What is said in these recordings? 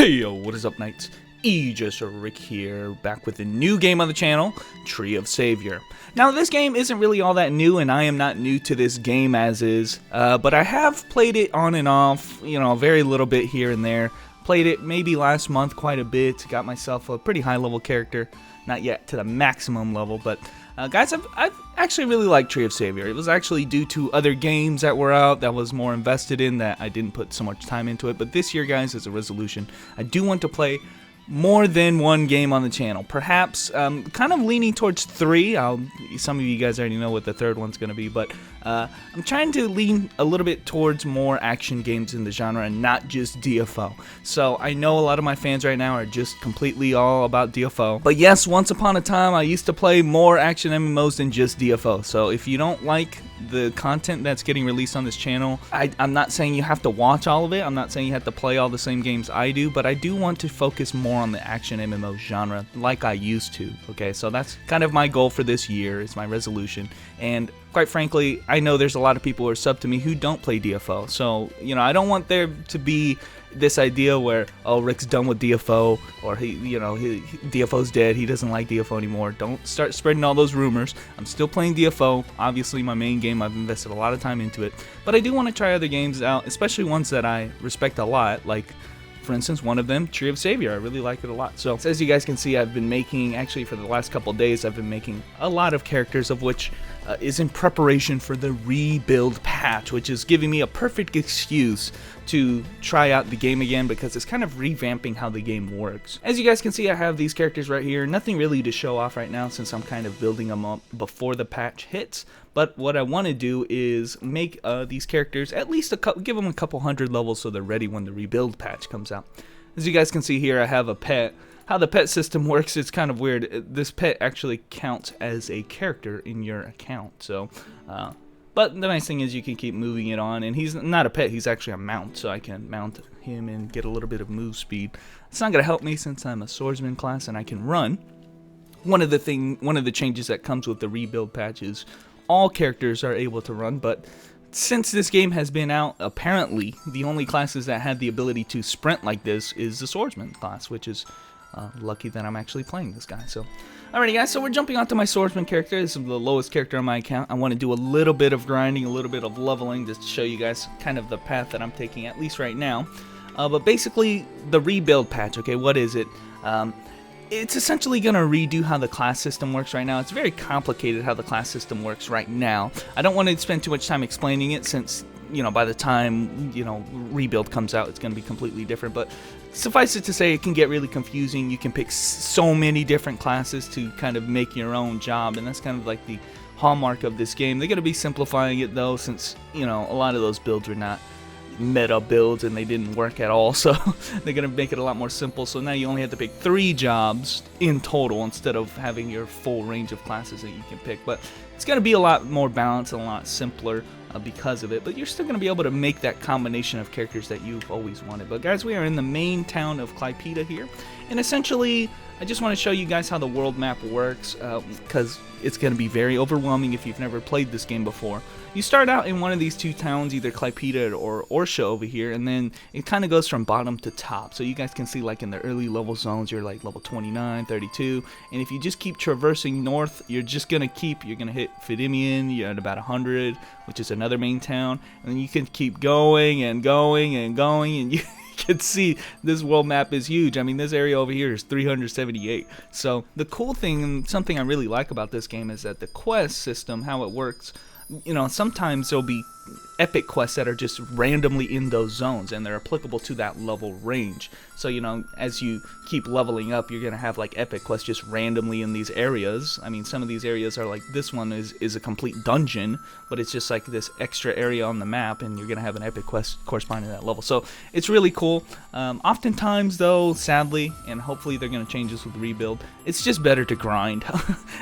Hey yo, what is up, Knights? Just Rick here, back with a new game on the channel, Tree of Savior. Now, this game isn't really all that new, and I am not new to this game as is, but I have played it on and off, a very little bit here and there. Played it maybe last month quite a bit, got myself a pretty high level character, not yet to the maximum level, but guys, I've actually really liked Tree of Savior. It was actually due to other games that were out that was more invested in that I didn't put so much time into it, but this year, guys, as a resolution, I do want to play more than one game on the channel. Perhaps kind of leaning towards 3. Some of you guys already know what the third one's going to be, but I'm trying to lean a little bit towards more action games in the genre and not just DFO. So I know a lot of my fans right now are just completely all about DFO. But yes, once upon a time I used to play more action MMOs than just DFO. So if you don't like the content that's getting released on this channel, I'm not saying you have to watch all of it. I'm not saying you have to play all the same games I do, but I do want to focus more on the action MMO genre like I used to. Okay, so that's kind of my goal for this year. It's my resolution. And quite frankly, I know there's a lot of people who are sub to me who don't play DFO. So, I don't want there to be this idea where, oh, Rick's done with DFO, or DFO's dead, he doesn't like DFO anymore. Don't start spreading all those rumors. I'm still playing DFO, obviously my main game, I've invested a lot of time into it, but I do want to try other games out, especially ones that I respect a lot, like, for instance, one of them, Tree of Savior. I really like it a lot. So, as you guys can see, I've been making, actually for the last couple days, I've been making a lot of characters, of which is in preparation for the rebuild patch, which is giving me a perfect excuse to try out the game again, because it's kind of revamping how the game works. As you guys can see, I have these characters right here. Nothing really to show off right now since I'm kind of building them up before the patch hits. But what I want to do is make these characters at least give them a couple hundred levels so they're ready when the rebuild patch comes out. As you guys can see here, I have a pet. How the pet system works, it's kind of weird. This pet actually counts as a character in your account. So, but the nice thing is you can keep moving it on, and he's not a pet, he's actually a mount, so I can mount him and get a little bit of move speed. It's not going to help me since I'm a swordsman class and I can run. One of the changes that comes with the rebuild patch is all characters are able to run, but since this game has been out, apparently the only classes that have the ability to sprint like this is the swordsman class, which is lucky that I'm actually playing this guy. So, alrighty guys, so we're jumping onto my swordsman character. This is the lowest character on my account. I want to do a little bit of grinding, a little bit of leveling, just to show you guys kind of the path that I'm taking, at least right now. But basically, the rebuild patch, okay, what is it? It's essentially going to redo how the class system works right now. It's very complicated how the class system works right now. I don't want to spend too much time explaining it since, by the time, rebuild comes out, it's going to be completely different. But suffice it to say, it can get really confusing. You can pick so many different classes to kind of make your own job, and that's kind of like the hallmark of this game. They're going to be simplifying it, though, since, a lot of those builds are not meta builds and they didn't work at all, so they're gonna make it a lot more simple. So now you only have to pick 3 jobs in total instead of having your full range of classes that you can pick. But it's gonna be a lot more balanced and a lot simpler because of it, but you're still gonna be able to make that combination of characters that you've always wanted. But guys, we are in the main town of Klaipeda here, and essentially I just want to show you guys how the world map works, because it's going to be very overwhelming if you've never played this game before. You start out in one of these 2 towns, either Klaipeda or Orsha over here, and then it kind of goes from bottom to top. So you guys can see, like, in the early level zones, you're like level 29, 32, and if you just keep traversing north, you're going to hit Fidimian, you're at about 100, which is another main town, and then you can keep going and going and going, and you can see this world map is huge. I mean, this area over here is 378. So the cool thing, and something I really like about this game, is that the quest system, how it works, sometimes there'll be epic quests that are just randomly in those zones, and they're applicable to that level range. So, as you keep leveling up, you're going to have, like, epic quests just randomly in these areas. I mean, some of these areas are like, this one is a complete dungeon, but it's just like this extra area on the map, and you're going to have an epic quest corresponding to that level. So, it's really cool. Oftentimes, though, sadly, and hopefully they're going to change this with rebuild, it's just better to grind.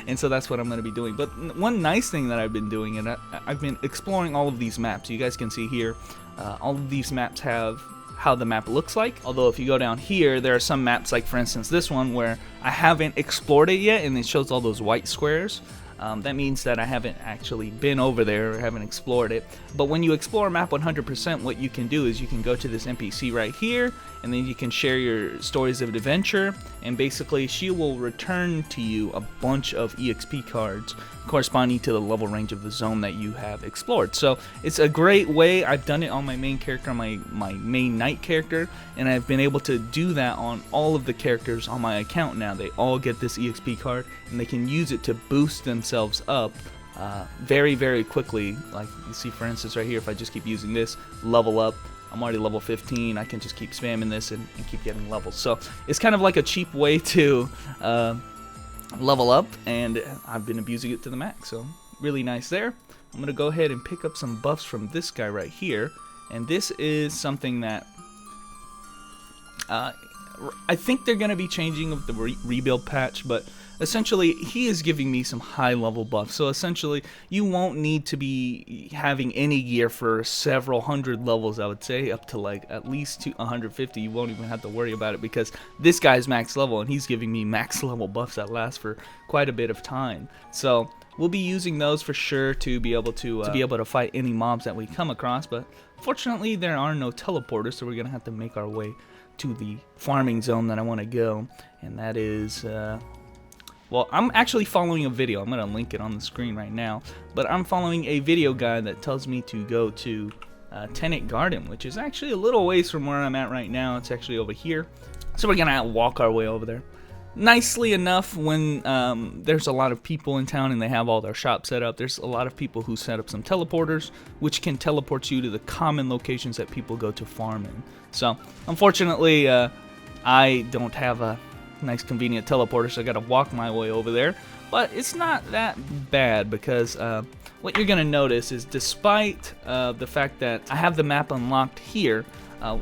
And so that's what I'm going to be doing. But one nice thing that I've been doing, and I've been exploring all of these maps. You guys can see here, all of these maps have how the map looks like. Although if you go down here, there are some maps, like for instance this one, where I haven't explored it yet, and it shows all those white squares. That means that I haven't actually been over there or haven't explored it. But when you explore a map 100%, what you can do is you can go to this NPC right here, and then you can share your stories of adventure, and basically she will return to you a bunch of EXP cards corresponding to the level range of the zone that you have explored. So it's a great way. I've done it on my main character, my main knight character, and I've been able to do that on all of the characters on my account now. They all get this EXP card, and they can use it to boost themselves up very, very quickly. Like you see, for instance, right here, if I just keep using this, level up. I'm already level 15. I can just keep spamming this and keep getting levels. So it's kind of like a cheap way to level up, and I've been abusing it to the max. So really nice there. I'm gonna go ahead and pick up some buffs from this guy right here, and this is something that I think they're gonna be changing with the rebuild patch, but essentially he is giving me some high level buffs. So essentially you won't need to be having any gear for several hundred levels. I would say up to like at least 150. You won't even have to worry about it, because this guy's max level and he's giving me max level buffs that last for quite a bit of time. So we'll be using those for sure to be able to fight any mobs that we come across. But fortunately there are no teleporters, so we're gonna have to make our way to the farming zone that I want to go, and that is well, I'm actually following a video. I'm going to link it on the screen right now, but I'm following a video guide that tells me to go to Tenant Garden, which is actually a little ways from where I'm at right now. It's actually over here, so we're going to walk our way over there. Nicely enough, when there's a lot of people in town and they have all their shops set up, there's a lot of people who set up some teleporters, which can teleport you to the common locations that people go to farm in. So, unfortunately, I don't have a nice convenient teleporter, so I gotta walk my way over there. But it's not that bad, because what you're gonna notice is, despite the fact that I have the map unlocked here,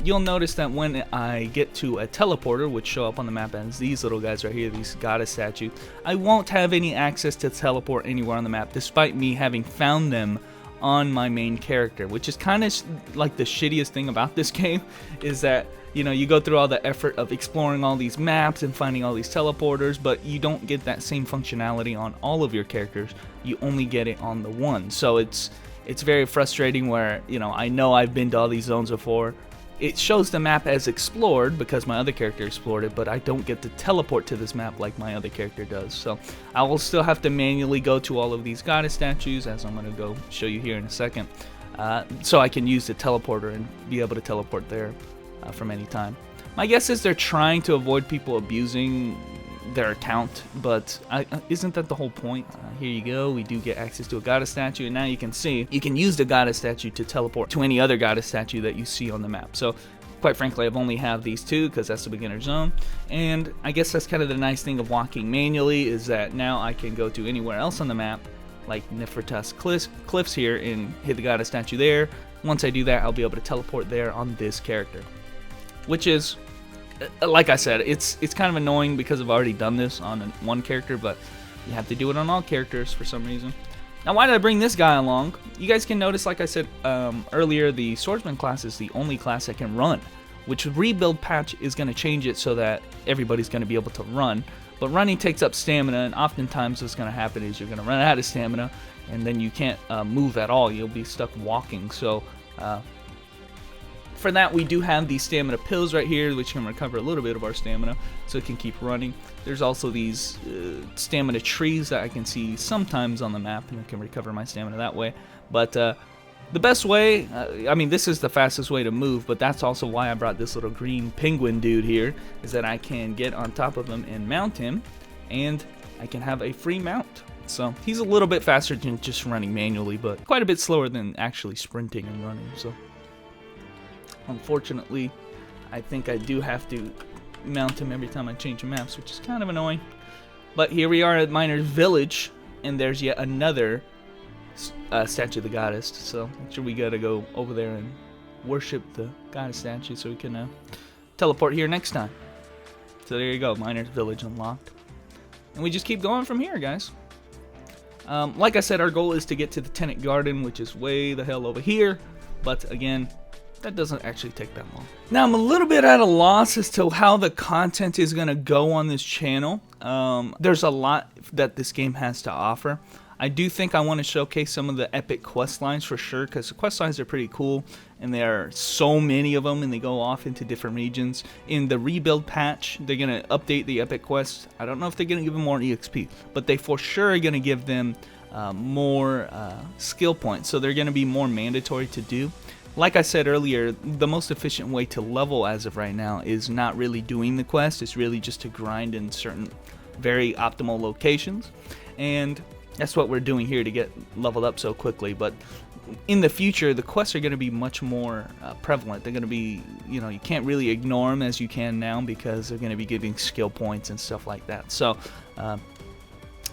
you'll notice that when I get to a teleporter, which show up on the map as these little guys right here, these goddess statues, I won't have any access to teleport anywhere on the map, despite me having found them on my main character, which is kind of like the shittiest thing about this game, is that, you know, you go through all the effort of exploring all these maps and finding all these teleporters, but you don't get that same functionality on all of your characters. You only get it on the one. So it's very frustrating where, you know I've been to all these zones before. It shows the map as explored because my other character explored it, but I don't get to teleport to this map like my other character does. So I will still have to manually go to all of these goddess statues, as I'm going to go show you here in a second, so I can use the teleporter and be able to teleport there from any time. My guess is they're trying to avoid people abusing their account, but isn't that the whole point? Here you go, we do get access to a goddess statue, and now you can see you can use the goddess statue to teleport to any other goddess statue that you see on the map. So quite frankly, I've only have these two because that's the beginner zone, and I guess that's kind of the nice thing of walking manually, is that now I can go to anywhere else on the map, like Nefertas Cliffs here, and hit the goddess statue there. Once I do that, I'll be able to teleport there on this character, which is, like I said, it's kind of annoying because I've already done this on one character, but you have to do it on all characters for some reason. Now, why did I bring this guy along? You guys can notice, like I said earlier, the swordsman class is the only class that can run, which rebuild patch is going to change it so that everybody's going to be able to run. But running takes up stamina, and oftentimes what's going to happen is you're going to run out of stamina, and then you can't move at all. You'll be stuck walking. So for that, we do have these stamina pills right here, which can recover a little bit of our stamina, so it can keep running. There's also these stamina trees that I can see sometimes on the map, and I can recover my stamina that way. But the best way, I mean, this is the fastest way to move, but that's also why I brought this little green penguin dude here, is that I can get on top of him and mount him, and I can have a free mount. So he's a little bit faster than just running manually, but quite a bit slower than actually sprinting and running. So unfortunately, I think I do have to mount him every time I change maps, which is kind of annoying. But here we are at Miner's Village, and there's yet another statue of the goddess. So make sure we gotta go over there and worship the goddess statue so we can teleport here next time. So there you go, Miner's Village unlocked. And we just keep going from here, guys. Like I said, our goal is to get to the Tenant Garden, which is way the hell over here. But again, that doesn't actually take that long. Now, I'm a little bit at a loss as to how the content is going to go on this channel. There's a lot that this game has to offer. I do think I want to showcase some of the epic quest lines for sure, because the quest lines are pretty cool, and there are so many of them, and they go off into different regions. In the rebuild patch, they're going to update the epic quests. I don't know if they're going to give them more EXP, but they for sure are going to give them more skill points, so they're going to be more mandatory to do. Like I said earlier, the most efficient way to level as of right now is not really doing the quest. It's really just to grind in certain very optimal locations, and that's what we're doing here to get leveled up so quickly. But in the future, the quests are going to be much more prevalent. They're going to be, you can't really ignore them as you can now, because they're going to be giving skill points and stuff like that. So, or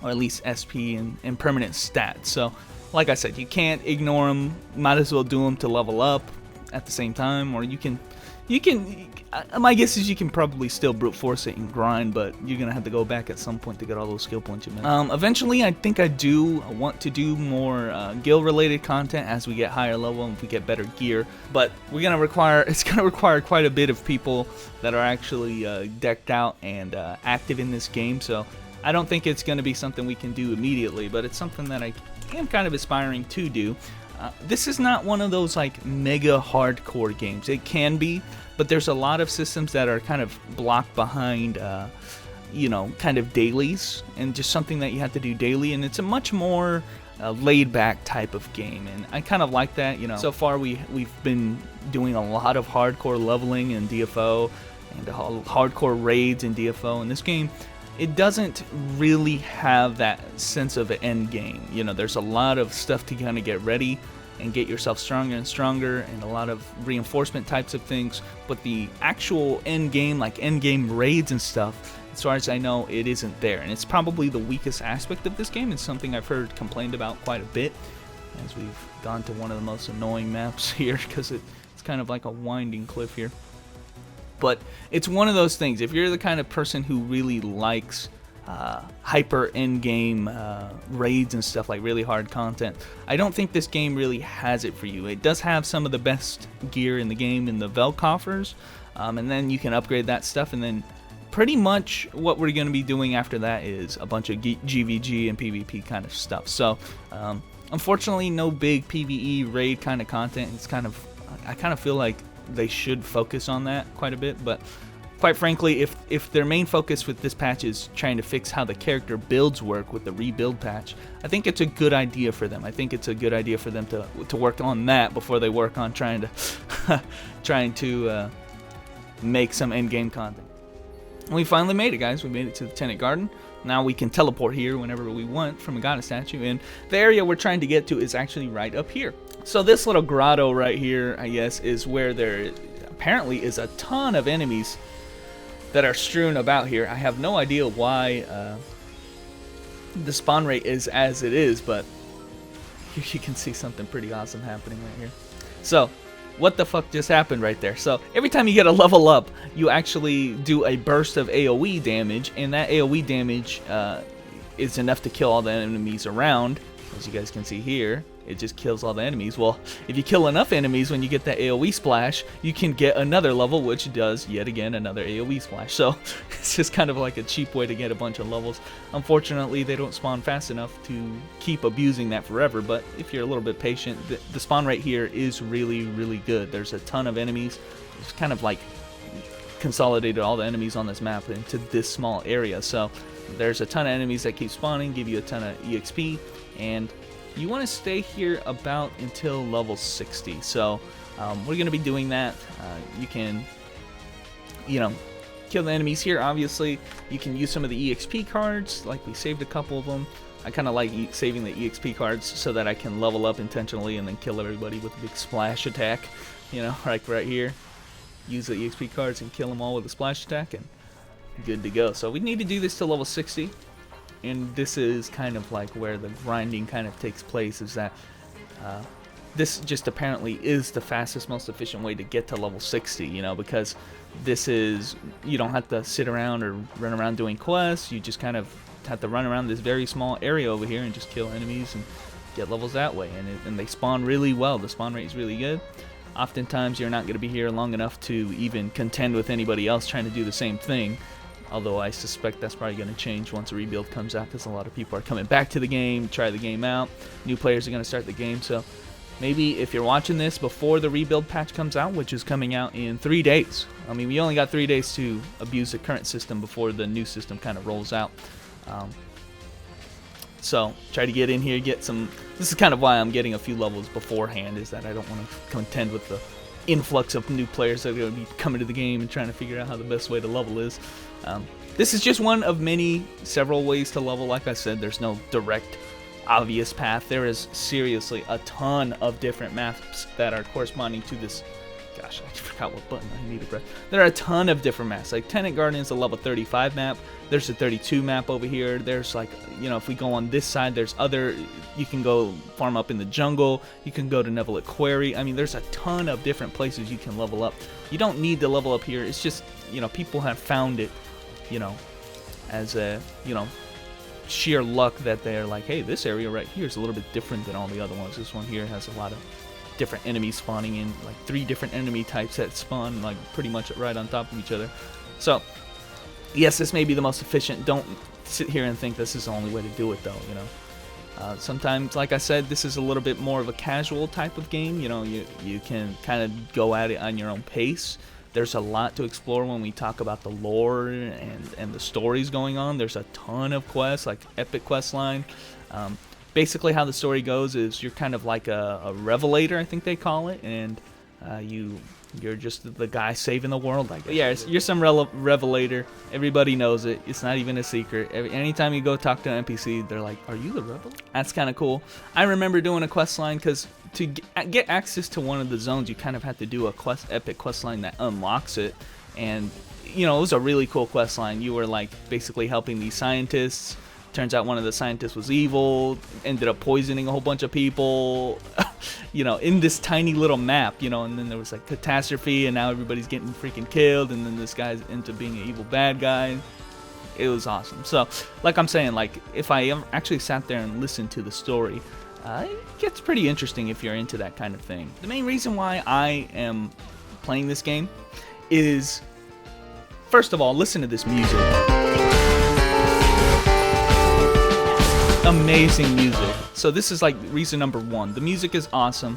at least SP and permanent stats. So, like I said, you can't ignore them. Might as well do them to level up at the same time, or you can. My guess is you can probably still brute force it and grind, but you're gonna have to go back at some point to get all those skill points you missed. Eventually, I think I do want to do more guild-related content as we get higher level and if we get better gear. But it's gonna require quite a bit of people that are actually decked out and active in this game. So I don't think it's gonna be something we can do immediately, but it's something that I am kind of aspiring to do. This is not one of those like mega hardcore games. It can be, but there's a lot of systems that are kind of blocked behind kind of dailies, and just something that you have to do daily, and it's a much more laid back type of game, and I kind of like that. So far we've been doing a lot of hardcore leveling in DFO and hardcore raids in DFO, and this game, it doesn't really have that sense of an end game. There's a lot of stuff to kind of get ready and get yourself stronger and stronger, and a lot of reinforcement types of things, but the actual end game, like end game raids and stuff, as far as I know, it isn't there, and it's probably the weakest aspect of this game. It's something I've heard complained about quite a bit, as we've gone to one of the most annoying maps here, because it's kind of like a winding cliff here. But it's one of those things, if you're the kind of person who really likes hyper endgame raids and stuff, like really hard content, I don't think this game really has it for you. It does have some of the best gear in the game in the Vel coffers, and then you can upgrade that stuff, and then pretty much what we're going to be doing after that is a bunch of GVG and PvP kind of stuff. So unfortunately, no big PvE raid kind of content. I kind of feel like they should focus on that quite a bit, but quite frankly, if their main focus with this patch is trying to fix how the character builds work with the rebuild patch, I think it's a good idea for them. I think it's a good idea for them to work on that before they work on trying to make some end game content. And we finally made it, guys. We made it to the Tenant Garden. Now we can teleport here whenever we want from a goddess statue, and the area we're trying to get to is actually right up here. So this little grotto right here, I guess, is where there apparently is a ton of enemies that are strewn about here. I have no idea why the spawn rate is as it is, but here you can see something pretty awesome happening right here. So what the fuck just happened right there? So every time you get a level up, you actually do a burst of AoE damage, and that AoE damage is enough to kill all the enemies around. As you guys can see here, it just kills all the enemies. Well, if you kill enough enemies when you get that AoE splash, you can get another level, which does yet again another AoE splash. So it's just kind of like a cheap way to get a bunch of levels. Unfortunately, they don't spawn fast enough to keep abusing that forever, but if you're a little bit patient, the spawn rate here is really, really good. There's a ton of enemies. It's kind of like consolidated all the enemies on this map into this small area. So there's a ton of enemies that keep spawning, give you a ton of EXP, and you want to stay here about until level 60. So we're going to be doing that. You can, kill the enemies here. Obviously, you can use some of the EXP cards, like we saved a couple of them. I kind of like saving the EXP cards so that I can level up intentionally and then kill everybody with a big splash attack. Like right here. Use the EXP cards and kill them all with a splash attack, and good to go. So we need to do this to level 60. And this is kind of like where the grinding kind of takes place, is that this just apparently is the fastest, most efficient way to get to level 60, because this is, you don't have to sit around or run around doing quests. You just kind of have to run around this very small area over here and just kill enemies and get levels that way. And they spawn really well. The spawn rate is really good. Oftentimes you're not going to be here long enough to even contend with anybody else trying to do the same thing. although I suspect that's probably going to change once a rebuild comes out, because a lot of people are coming back to the game, try the game out. New players are going to start the game, so maybe if you're watching this before the rebuild patch comes out, which is coming out in 3 days. I mean, we only got 3 days to abuse the current system before the new system kind of rolls out. So try to get in here, get some. This is kind of why I'm getting a few levels beforehand, is that I don't want to contend with the influx of new players that are going to be coming to the game and trying to figure out how the best way to level is. This is just one of several ways to level. Like I said, there's no direct, obvious path. There is seriously a ton of different maps that are corresponding to this. Gosh, I forgot what button I need to press. There are a ton of different maps. Like Tenant Garden is a level 35 map. There's a 32 map over here. There's like, if we go on this side, there's other. You can go farm up in the jungle. You can go to Nevelet Quarry. I mean, there's a ton of different places you can level up. You don't need to level up here. It's just, people have found it, as a, sheer luck that they're like, hey, this area right here is a little bit different than all the other ones. This one here has a lot of different enemies spawning in, like 3 different enemy types that spawn like pretty much right on top of each other. So yes, this may be the most efficient. Don't sit here and think this is the only way to do it, though. Sometimes, like I said, this is a little bit more of a casual type of game. You can kind of go at it on your own pace. There's a lot to explore when we talk about the lore and the stories going on. There's a ton of quests, like epic quest line. Basically, how the story goes is you're kind of like a revelator, I think they call it, and you're just the guy saving the world, I guess. Yeah, you're some revelator. Everybody knows it. It's not even a secret. Anytime you go talk to an NPC, they're like, "Are you the revelator?" That's kind of cool. I remember doing a quest line because to get access to one of the zones, you kind of have to do a epic quest line that unlocks it, and it was a really cool quest line. You were like basically helping these scientists. Turns out one of the scientists was evil, ended up poisoning a whole bunch of people, in this tiny little map, and then there was like catastrophe, and now everybody's getting freaking killed, and then this guy's into being an evil bad guy. It was awesome. So, like I'm saying, like if I actually sat there and listened to the story, it gets pretty interesting if you're into that kind of thing. The main reason why I am playing this game is, first of all, listen to this music. Amazing music. So this is like reason number 1. The music is awesome.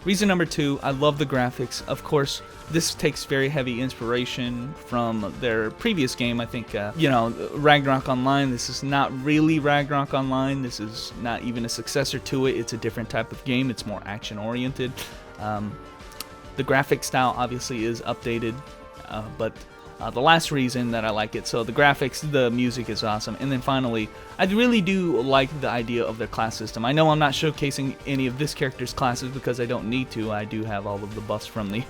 Reason number 2, I love the graphics. Of course, this takes very heavy inspiration from their previous game. I think, Ragnarok Online. This is not really Ragnarok Online. This is not even a successor to it. It's a different type of game. It's more action-oriented. The graphic style obviously is updated, but the last reason that I like it, so the graphics, the music is awesome, and then finally, I really do like the idea of their class system. I know I'm not showcasing any of this character's classes because I don't need to. I do have all of the buffs from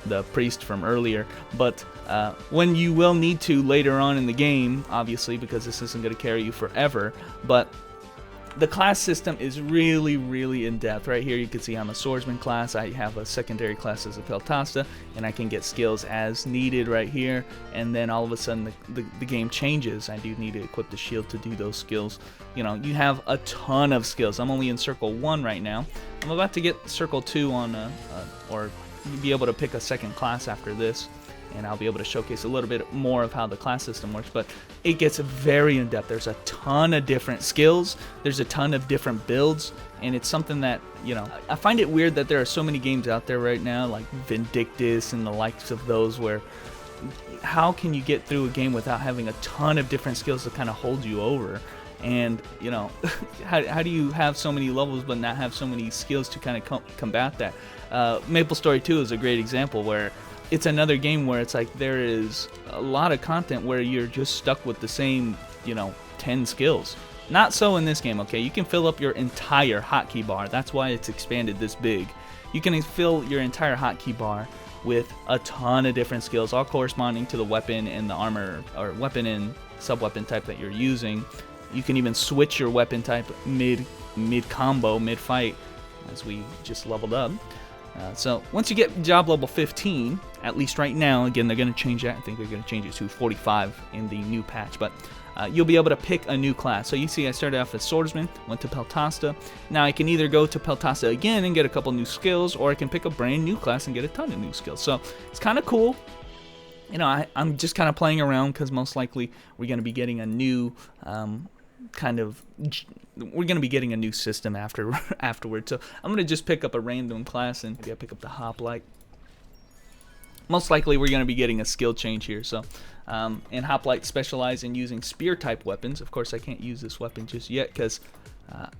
the priest from earlier, but when you will need to later on in the game, obviously, because this isn't going to carry you forever, but the class system is really, really in-depth. Right here you can see I'm a swordsman class. I have a secondary class as a Peltasta, and I can get skills as needed right here, and then all of a sudden the game changes. I do need to equip the shield to do those skills. You have a ton of skills. I'm only in Circle 1 right now. I'm about to get Circle 2 on, or be able to pick a second class after this, and I'll be able to showcase a little bit more of how the class system works, but it gets very in-depth. There's a ton of different skills, there's a ton of different builds, and it's something that, I find it weird that there are so many games out there right now, like Vindictus and the likes of those, where how can you get through a game without having a ton of different skills to kind of hold you over? And, how do you have so many levels but not have so many skills to kind of combat that? MapleStory 2 is a great example where it's another game where it's like there is a lot of content where you're just stuck with the same, 10 skills. Not so in this game, okay? You can fill up your entire hotkey bar. That's why it's expanded this big. You can fill your entire hotkey bar with a ton of different skills, all corresponding to the weapon and the armor, or weapon and sub-weapon type that you're using. You can even switch your weapon type mid-combo, mid-fight, as we just leveled up. So once you get job level 15, at least right now, again, they're going to change that. I think they're going to change it to 45 in the new patch, but you'll be able to pick a new class. So you see I started off as Swordsman, went to Peltasta. Now I can either go to Peltasta again and get a couple new skills, or I can pick a brand new class and get a ton of new skills. So it's kind of cool. you know, I'm just kind of playing around because most likely we're going to be getting a new we're going to be getting a new system afterwards. So I'm going to just pick up a random class, and maybe I pick up the hoplite. Most likely we're going to be getting a skill change here. So and hoplites specialize in using spear type weapons. Of course I can't use this weapon just yet because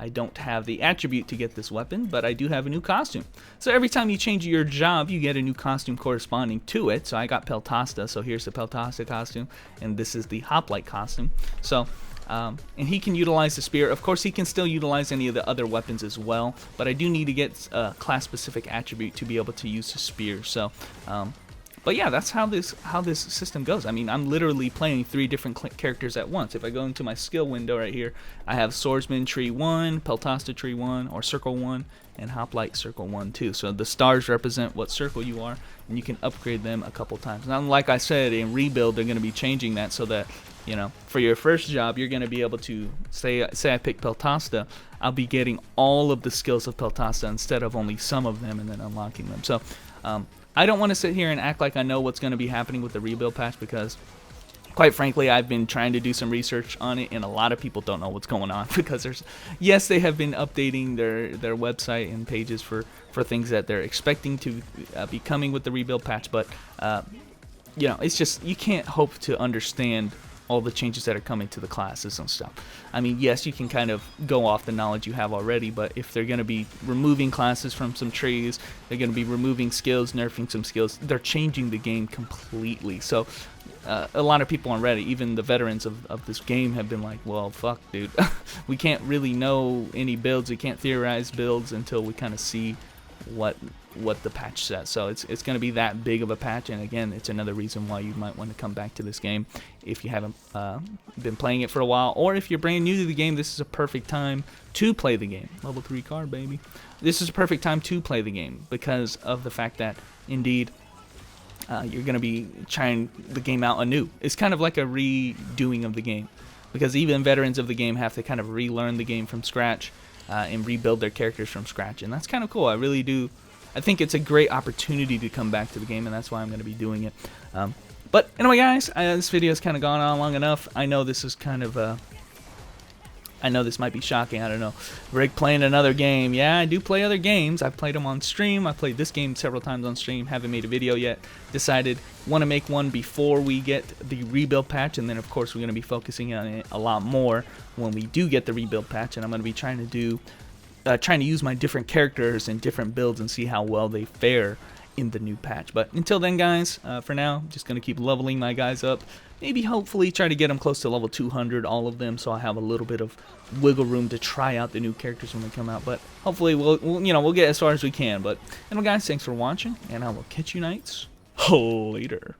I don't have the attribute to get this weapon, but I do have a new costume. So every time you change your job, you get a new costume corresponding to it. So I got Peltasta, so here's the Peltasta costume, and this is the hoplite costume. So and he can utilize the spear. Of course, he can still utilize any of the other weapons as well, but I do need to get a class-specific attribute to be able to use the spear. So but yeah, that's how this system goes. I mean, I'm literally playing 3 different characters at once. If I go into my skill window right here, I have Swordsman Tree 1, Peltasta Tree 1, or Circle 1, and Hoplite Circle 1 too. So the stars represent what circle you are, and you can upgrade them a couple times. Now, like I said, in Rebuild, they're going to be changing that so that, you know, for your first job, you're going to be able to, say I pick Peltasta, I'll be getting all of the skills of Peltasta instead of only some of them and then unlocking them. So I don't want to sit here and act like I know what's going to be happening with the rebuild patch because, quite frankly, I've been trying to do some research on it, and a lot of people don't know what's going on because yes, they have been updating their website and pages for things that they're expecting to be coming with the rebuild patch, but you know, it's just, you can't hope to understand all the changes that are coming to the classes and stuff. I mean, yes, you can kind of go off the knowledge you have already, but if they're going to be removing classes from some trees, they're going to be removing skills, nerfing some skills, they're changing the game completely. So a lot of people on Reddit, even the veterans of this game, have been like, well, fuck, dude. We can't really know any builds, we can't theorize builds until we kind of see what the patch says. So it's going to be that big of a patch, and again, it's another reason why you might want to come back to this game if you haven't been playing it for a while, or if you're brand new to the game. This is a perfect time to play the game. Level 3 card, baby. This is a perfect time to play the game because of the fact that indeed you're going to be trying the game out anew. It's kind of like a redoing of the game, because even veterans of the game have to kind of relearn the game from scratch and rebuild their characters from scratch, and that's kind of cool. I really do. I think it's a great opportunity to come back to the game, and that's why I'm going to be doing it. But anyway, guys, this video has kind of gone on long enough. I know this is kind of I know this might be shocking. I don't know. Rick playing another game. Yeah, I do play other games. I've played them on stream. I played this game several times on stream. Haven't made a video yet. Decided want to make one before we get the rebuild patch, and then of course we're going to be focusing on it a lot more when we do get the rebuild patch. And I'm going to be trying to use my different characters and different builds and see how well they fare in the new patch. But until then, guys, for now, I'm just going to keep leveling my guys up. Maybe hopefully try to get them close to level 200, all of them, so I have a little bit of wiggle room to try out the new characters when they come out. But hopefully we'll get as far as we can. But anyway, guys, thanks for watching, and I will catch you nights later.